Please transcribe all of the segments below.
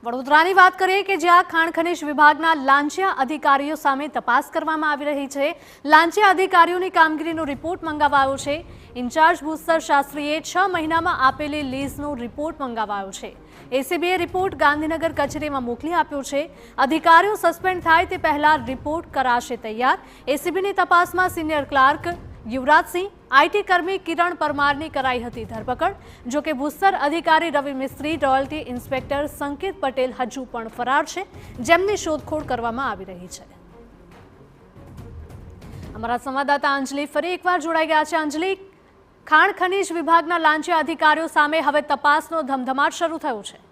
વડોદરાની વાત કરીએ કે જ્યાં ખાણ ખનીજ વિભાગના લાંચિયા અધિકારીઓ સામે તપાસ કરવામાં આવી રહી છે। લાંચિયા અધિકારીઓની કામગીરીનો રિપોર્ટ મંગાવાયો છે। ઇન્ચાર્જ ભૂસ્તર શાસ્ત્રીએ 6 મહિનામાં આપેલી લીઝનો રિપોર્ટ મંગાવાયો છે। એસીબીએ રિપોર્ટ ગાંધીનગર કચેરીમાં મોકલી આપ્યો છે। અધિકારીઓ સસ્પેન્ડ થાય તે પહેલા રિપોર્ટ કરાશે તૈયાર। એસીબીની તપાસમાં senior clerk Yuvraj Singh, IT कर्मी किरण परमारनी कराई हती धरपकड़। जो कि भूस्तर अधिकारी रवि मिस्त्री, रॉयल्टी इंस्पेक्टर संकेत पटेल हजू पण फरार छे, जेमनी शोधखोळ करवामां आवी रही छे। अमरा संवाददाता अंजलि फरी एकवार जोड़ाई गया छे। अंजलि, खाण खनीज विभागना लांचिया अधिकारीओ सामे हवे तपासनो धमधमाट शरू थयो छे।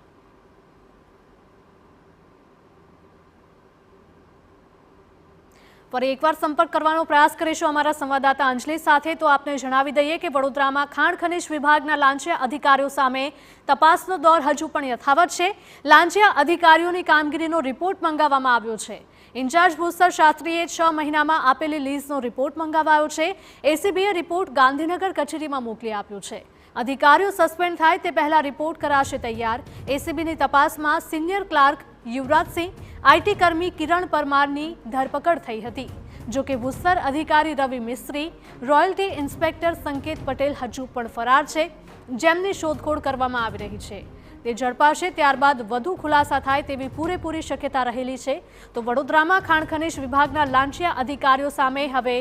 पर एक बार संपर्क करवानो प्रयास करीशुं अमारा संवाददाता अंजलि साथे। तो आपने जणावी दईए के वडोदरामां खाण खनीज विभागना लांचिया अधिकारीओ सामे तपासनो दौर हजू पण यथावत छे। लांचिया अधिकारीओनी कामगीरीनो रिपोर्ट मंगाववामां आव्यो छे। इंचार्ज भूस्तर शास्त्रीए 6 महीनामां आपेली लीजनो रिपोर्ट मंगावायो छे। एसीबीए रिपोर्ट गांधीनगर कचेरीमां मोकली आप्यो छे। अधिकारीओ सस्पेन्ड थाय ते पहेला रिपोर्ट कराशे तैयार। एसीबीनी तपासमां senior clerk Yuvraj Singh, IT कर्मी किरण परमारनी धरपकड़ थई हती। जो कि भूस्तर अधिकारी रवि मिस्त्री, रॉयल्टी इंस्पेक्टर संकेत पटेल हजू पण फरार छे, जेमनी शोधखोळ करवामां आवी रही छे। ते झड़पाशे त्यारबाद वधु खुलासा थाय तेवी पूरेपूरी शक्यता रहेली छे। तो वडोदरामां खाण खनीज विभागना लांचिया अधिकारीओ सामे हवे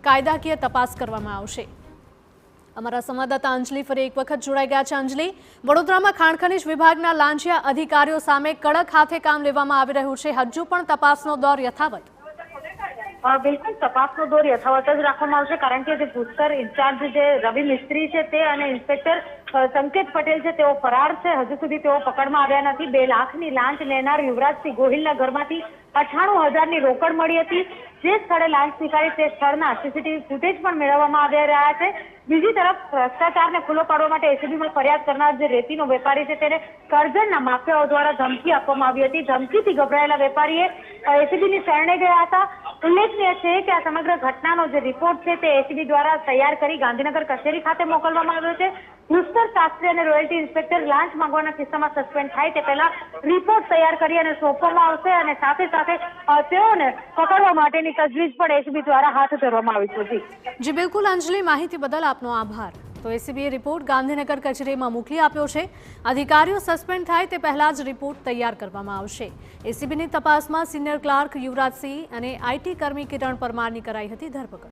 कायदाकीय तपास करवामां आवशे। अमरा संवाददाता अंजलि फरी एक वखत जोड़ाई गया है। अंजलि, वडोदरामां खाण खनीज विभागना लांचिया अधिकारीओ सामे कड़क हाथे काम लेवामां आवी रह्युं छे। हजू पण तपासनो दौर यथावत? बिल्कुल तपासनो दौर यथावत ज राखवामां आवशे, कारण के जे भूस्तर इंचार्ज जे रवि मिस्त्री छे ते अने इंस्पेक्टर संकेत पटेल छे तेओ फरार छे। हजू सुधी तेओ पकड़मां आव्या नथी। 2 लाखनी लांच लेनार युवराजसिंह गोहिलना घरमांथी 98,000 रोकड़ मळी हती। जे स्थळे लांच स्वीकारी ते स्थळना सीसीटीवी फूटेज पण मेळववामां આવી રહ્યા છે। બીજી તરફ ભ્રષ્ટાચારને ખુલ્લો પાડવા માટે એસીબીમાં ફરિયાદ કરનાર જે રેતીનો વેપારી છે તેને કરજણના માફિયાઓ દ્વારા ધમકી આપવામાં આવી હતી। ધમકીથી ગભરાયેલા વેપારીએ એસીબીની શરણે ગયા હતા। ઉલ્લેખનીય છે કે આ સમગ્ર ઘટનાનો જે રિપોર્ટ છે તે એસીબી દ્વારા તૈયાર કરી ગાંધીનગર કચેરી ખાતે મોકલવામાં આવ્યો છે। ભૂસ્તર શાસ્ત્રી અને રોયલ્ટી ઇન્સ્પેક્ટર લાંચ માંગવાના કિસ્સામાં સસ્પેન્ડ થાય તે પહેલા રિપોર્ટ તૈયાર કરી અને સોંપવામાં આવશે અને સાથે સાથે તેઓને પકડવા માટેની તજવીજ પણ એસીબી દ્વારા હાથ ધરવામાં આવી છે। जी बिल्कुल अंजलि, माहिती बदल आपनो आभार। तो एसीबीए रिपोर्ट गांधीनगर कचेरीमां मोकली आप्यो छे। अधिकारीओ सस्पेन्ड थाय ते पहेला ज रिपोर्ट तैयार करवामां आवशे। एसीबीनी तपासमां सिनियर क्लार्क युवराज सिंह अने आईटी कर्मी किरण परमारनी कराई हती धरपकड़।